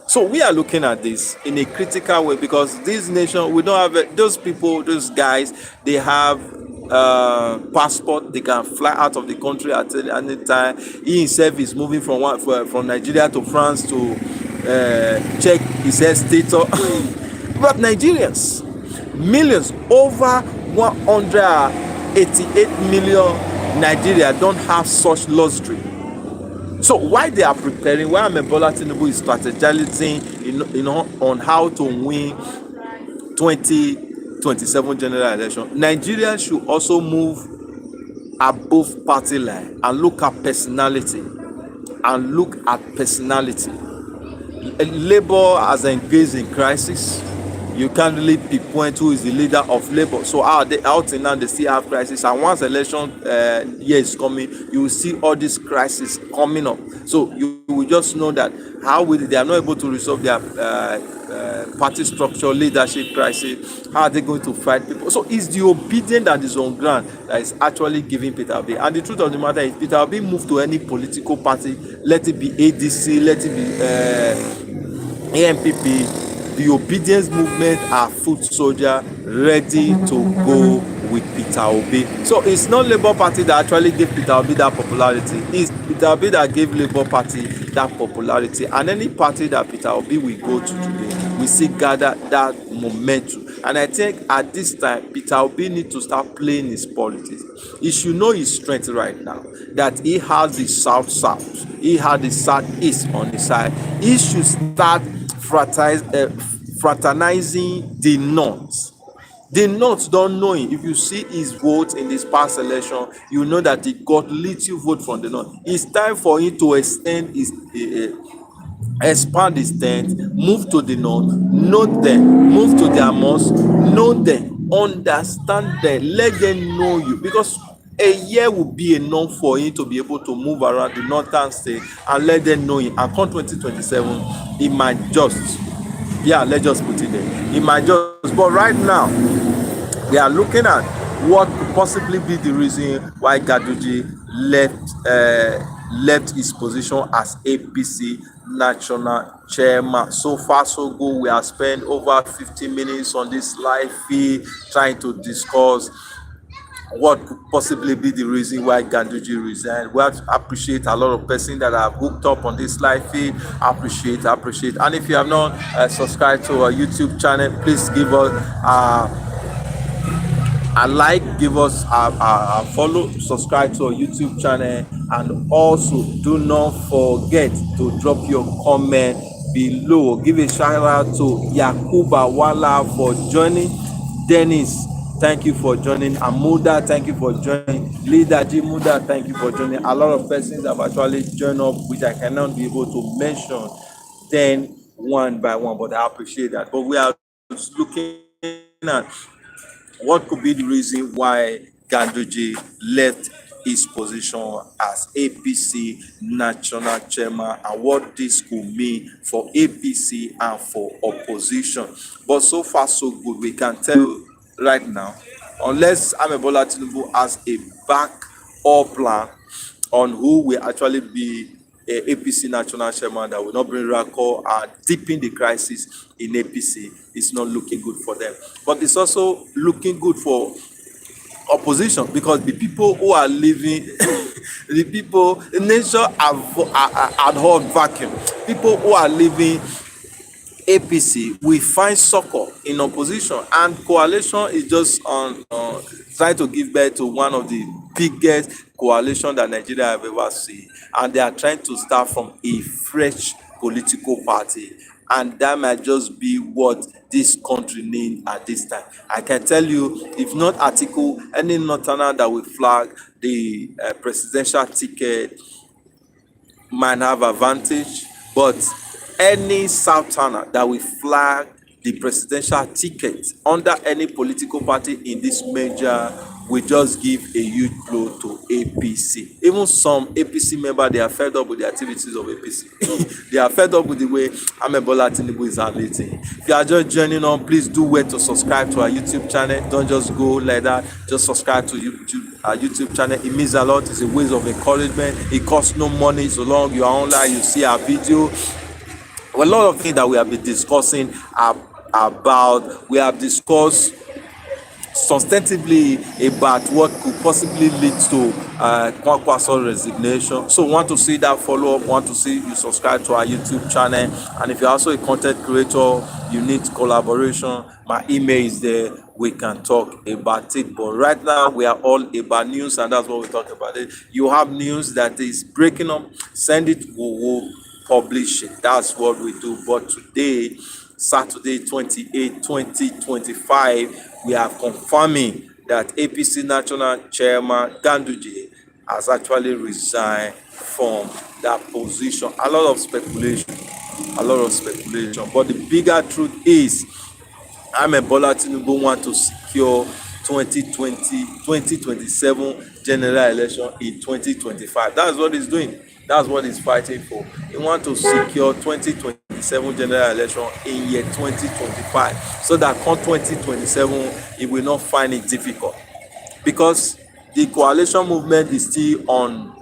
So we are looking at this in a critical way, because this nation, we don't have those people, those guys, they have passport, they can fly out of the country at any time. He himself is moving from Nigeria to France to check his health status. But Nigerians, millions, over 188 million Nigeria don't have such luxury. So why they are preparing, why Ahmed Bola Tinubu is strategizing on how to win 2027 general election, Nigeria should also move above party line and look at personality. Labour has engaged in crisis. You can't really pinpoint who is the leader of Labour. So out in now they still have crisis, and once election year is coming, you will see all this crisis coming up. So you will just know that they are not able to resolve their party structure, leadership crisis. How are they going to fight people? So it's the obedience that is on ground that is actually giving Peter Obi. And the truth of the matter is, Peter Obi move to any political party, let it be ADC, let it be ANPP. The obedience movement are foot soldier ready to go with Peter Obi. So it's not Labour Party that actually gave Peter Obi that popularity. It's Peter Obi that gave Labour Party that popularity. And any party that Peter Obi will go to today, we see gather that momentum. And I think at this time, Peter Obi needs to start playing his politics. He should know his strength right now, that he has the south, he has the southeast on his side. He should start fraternizing the North. The North don't know him. If you see his vote in this past election, you know that he got little vote from the North. It's time for him to expand his tent, move to the North, know them, move to their mosque, know them, understand them, let them know you. Because a year will be enough for him to be able to move around the northern state and let them know him. And come 2027, he might just, yeah, let's just put it there. He might just, but right now, we are looking at what could possibly be the reason why Ganduje left his position as APC national chairman. So far so good. We have spent over 50 minutes on this live feed trying to discuss what could possibly be the reason why Ganduje resigned. We appreciate a lot of persons that have hooked up on this live feed. Appreciate. And if you have not subscribed to our YouTube channel, please give us a like, give us a follow, subscribe to our YouTube channel, and also do not forget to drop your comment below. Give a shout out to Yakuba Wala for joining. Dennis, thank you for joining. Amuda, thank you for joining. Leader G Muda, thank you for joining. A lot of persons have actually joined up, which I cannot be able to mention then one by one, but I appreciate that. But we are looking at what could be the reason why Ganduje left his position as APC national chairman and what this could mean for APC and for opposition. But so far so good. We can tell you right now, unless Amebola Tinubu has a back-up plan on who will actually be a APC national chairman that will not bring record and deepen the crisis in APC, it's not looking good for them. But it's also looking good for opposition, because the people who are living the people, the nation ad hoc vacuum, people who are living APC will find succor in opposition, and coalition is just on trying to give birth to one of the biggest coalition that Nigeria have ever seen, and they are trying to start from a fresh political party, and that might just be what this country needs at this time. I can tell you, if not Article, any northerner that will flag the presidential ticket might have advantage, but any southerner that will flag the presidential ticket under any political party in this major will just give a huge blow to APC. Even some APC members, they are fed up with the activities of APC. They are fed up with the way Amebola Tinubu is handling. If you are just joining on, please do wait to subscribe to our YouTube channel. Don't just go like that. Just subscribe to our YouTube channel. It means a lot. It's a way of encouragement. It costs no money. So long you are online, you see our video. A lot of things that we have been discussing about. We have discussed substantively about what could possibly lead to Kwankwaso's resignation. So want to see that follow up, want to see you subscribe to our YouTube channel. And if you're also a content creator, you need collaboration, my email is there. We can talk about it. But right now we are all about news, and that's what we talk about it. You have news that is breaking up, send it, we will publish it. That's what we do. But today, Saturday 28, 2025, we are confirming that APC National Chairman Ganduje has actually resigned from that position. A lot of speculation. But the bigger truth is, Amebola Tinubu want to secure 2027 general election in 2025. That's what he's doing. That's what he's fighting for. He wants to secure 2027 general election in year 2025, so that come 2027, he will not find it difficult, because the coalition movement is still on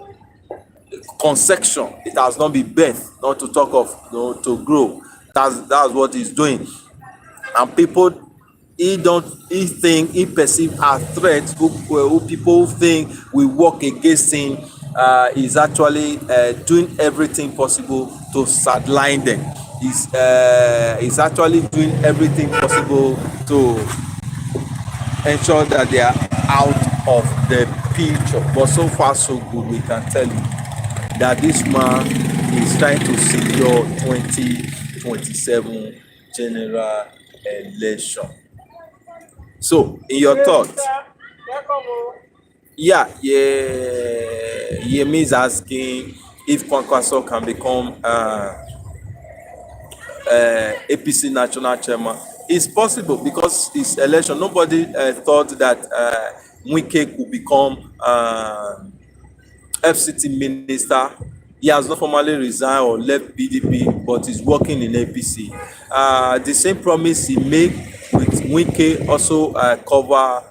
conception. It has not been birthed, not to talk of to grow. That's what he's doing, and people he perceive as threats who people think will work against him. Is actually doing everything possible to sideline them. He's actually doing everything possible to ensure that they are out of the picture. But so far so good. We can tell you that this man is trying to secure 2027 general election. So, in your thoughts? Yemi is asking if Kwankwaso can become APC national chairman. It's possible, because his election, nobody thought that Wike could become FCT minister. He has not formally resigned or left PDP, but is working in APC. The same promise he made with Wike also cover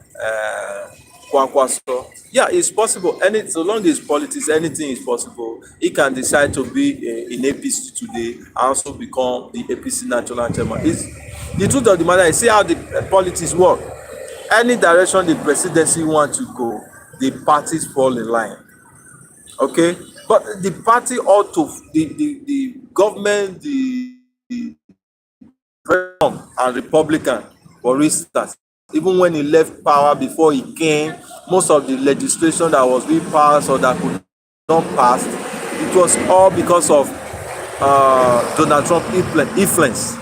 Kwankwaso. Yeah, it's possible. So long as politics, anything is possible. He can decide to be in APC today and also become the APC national chairman. The truth of the matter is, see how the politics work. Any direction the presidency want to go, the parties fall in line. Okay, but the party ought to the government, the President and Republican, for instance, even when he left power, before he came, most of the legislation that was being passed or that could not pass, it was all because of Donald Trump influence.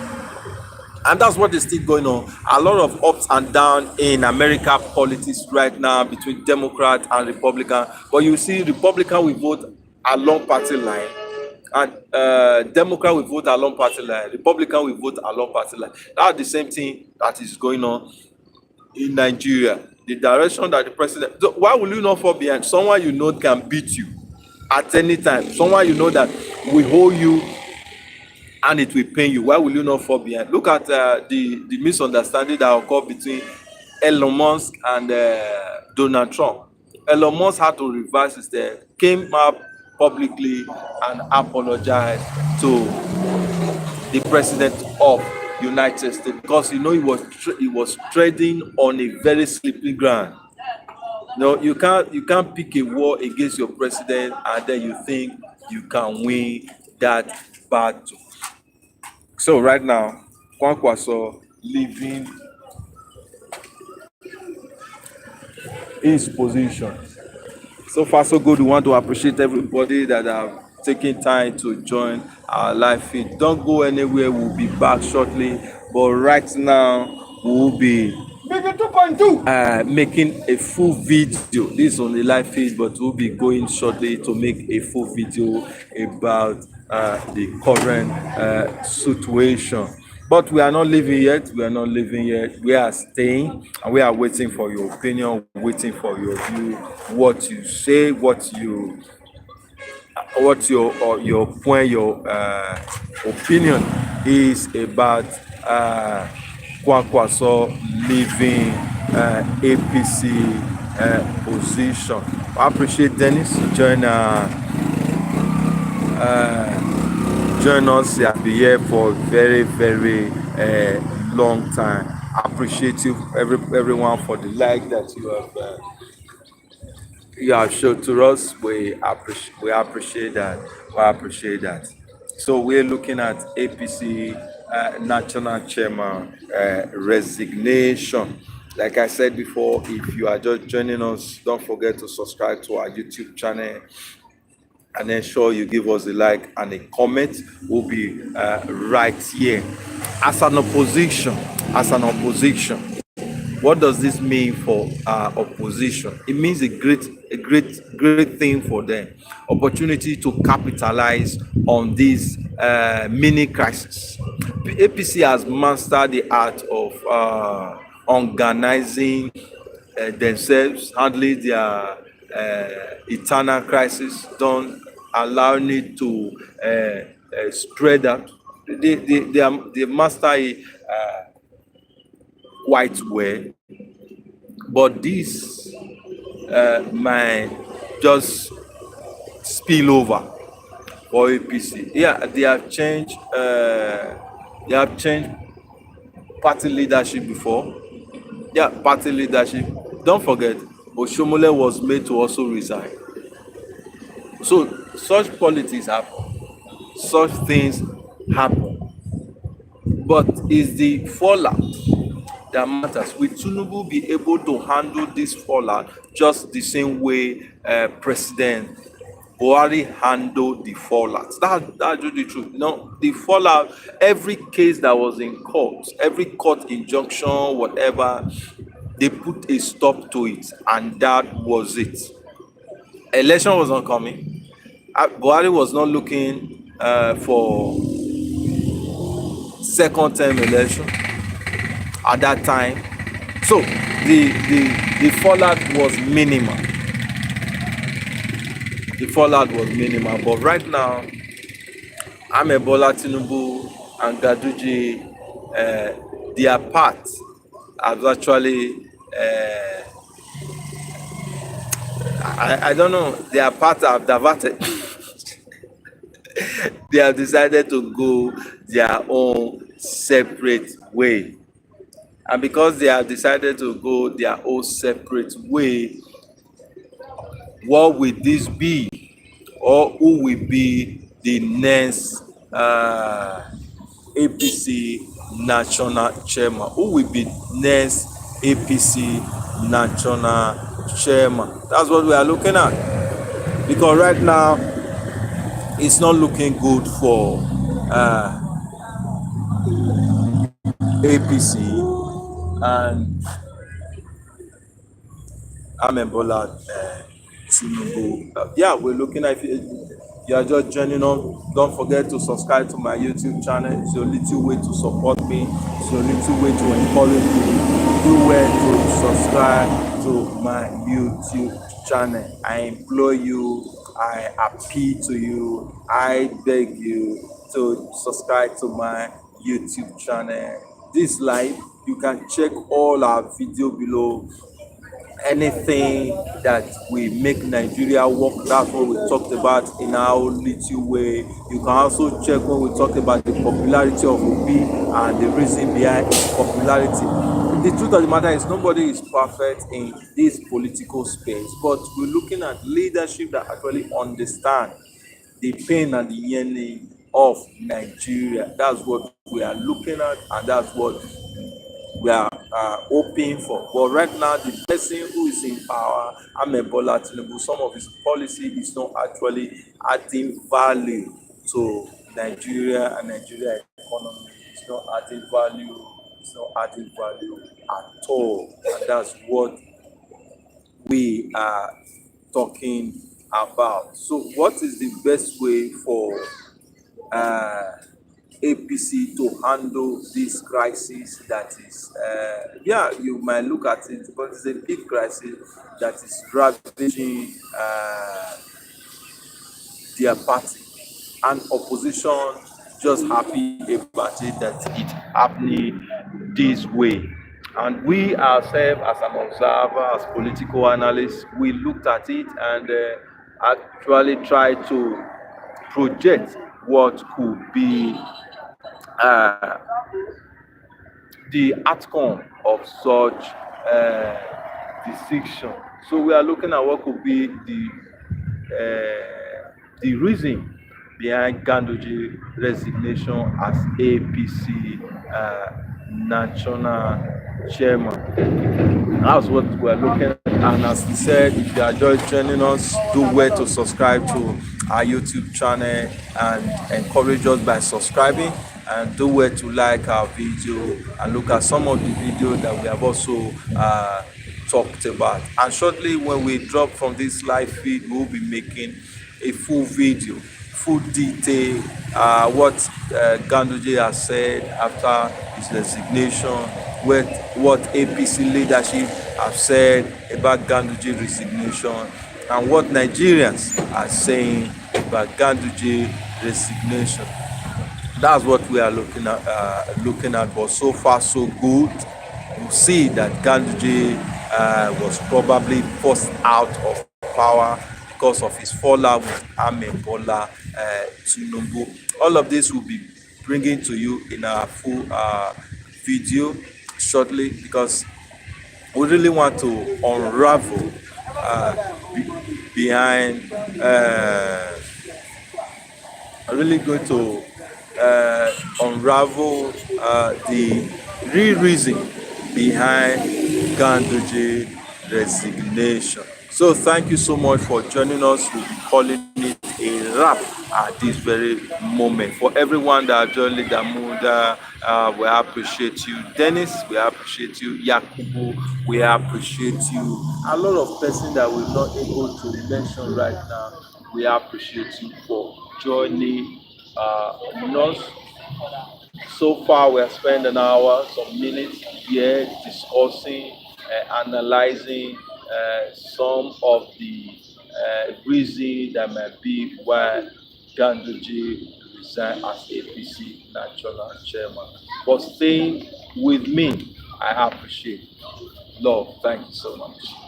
And that's what is still going on. A lot of ups and downs in America politics right now between Democrat and Republican. But you see, Republican will vote along party line, and Democrat will vote along party line. Republican will vote along party line. That's the same thing that is going on in Nigeria. The direction that the president. So why will you not fall behind? Someone you know can beat you at any time. Someone you know that will hold you and it will pain you. Why will you not fall behind? Look at the misunderstanding that occurred between Elon Musk and Donald Trump. Elon Musk had to reverse his step, came up publicly and apologized to the president of United States, because he was treading on a very slippery ground. No, you can't pick a war against your president and then you think you can win that battle. So right now, Kwankwaso leaving his position. So far, so good. We want to appreciate everybody that have taken time to join our live feed. Don't go anywhere. We'll be back shortly. But right now, we'll be making a full video. This is on the live feed, but we'll be going shortly to make a full video about the current situation. But we are not leaving yet. We are staying, and we are waiting for your opinion, waiting for your view, what you say, what your point, your opinion is about Kwankwaso leaving APC position. I appreciate Dennis join us. I'll be here for a very, very long time. I appreciate you, everyone, for the like that you have shown to us. We appreciate that. So we're looking at APC national chairman resignation. Like I said before, if you are just joining us, don't forget to subscribe to our YouTube channel, and ensure you give us a like and a comment. We'll be right here. As an opposition, what does this mean for opposition? It means a great thing for them. Opportunity to capitalize on this mini crisis. APC has mastered the art of organizing themselves, handling their eternal crisis, don't allowing it to spread out. They master it quite well, but this might just spill over for APC. Yeah, they have changed party leadership before. Yeah, party leadership. Don't forget, Oshomole was made to also resign. So such politics happen, such things happen, but it's the fallout that matters. Will Tinubu be able to handle this fallout just the same way President Buhari handled the fallout? That's the truth. The fallout, every case that was in court, every court injunction, whatever, they put a stop to it, and that was it. Election was not coming. Buhari was not looking for second term election at that time. So the fallout was minimal. The fallout was minimal. But right now, Bola Tinubu and Ganduje, their path has actually, I don't know, their path have diverted. They have decided to go their own separate way. And because they have decided to go their own separate way, what will this be? Or who will be the next APC national chairman? Who will be next APC national chairman? That's what we are looking at. Because right now, it's not looking good for APC and Bola Tinubu. Yeah, we're looking at, if you are just joining on, don't forget to subscribe to my YouTube channel. It's your little way to support me. It's your little way to encourage me. Do well to subscribe to my YouTube channel. I implore you, I appeal to you, I beg you to subscribe to my YouTube channel. This live, you can check all our video below. Anything that will make Nigeria work, that's what we talked about in our little way. You can also check when we talk about the popularity of Obi and the reason behind its popularity. The truth of the matter is nobody is perfect in this political space, but we're looking at leadership that actually understand the pain and the yearning of Nigeria. That's what we are looking at, and that's what we are hoping for. But right now, the person who is in power, Bola Tinubu, some of his policy is not actually adding value to Nigeria and Nigeria economy. It's not adding value. It's not adding value at all. And that's what we are talking about. So, what is the best way for APC to handle this crisis that is, yeah, you might look at it, but it's a big crisis that is ravaging their party, and opposition just happy about it that it's happening this way. And we ourselves, as an observer, as political analysts, we looked at it and actually tried to project what could be the outcome of such decision. So we are looking at what could be the reason behind Ganduje resignation as APC national chairman. That's what we're looking at. And as we said, if you are just joining us, do well to subscribe to our YouTube channel and encourage us by subscribing, and do well to like our video and look at some of the videos that we have also talked about. And shortly, when we drop from this live feed, we'll be making a full video, full detail, what Ganduje has said after his resignation, what APC leadership have said about Ganduje resignation, and what Nigerians are saying about Ganduje resignation. That's what we are looking at. But so far so good. You see that Ganduje was probably forced out of power because of his fallout with Bola Tinubu. All of this will be bringing to you in a full video shortly, because we really want to unravel behind. I'm really going to unravel the real reason behind Ganduje resignation. So thank you so much for joining us. We'll be calling it a wrap at this very moment. For everyone that joined Damuda, we appreciate you. Dennis, we appreciate you. Yakubu, we appreciate you. A lot of persons that we're not able to mention right now, we appreciate you for joining us. So far, we have spent an hour, some minutes here discussing, analyzing some of the reason that might be why Ganduje resigned as APC national chairman. But staying with me, I appreciate. Love, thank you so much.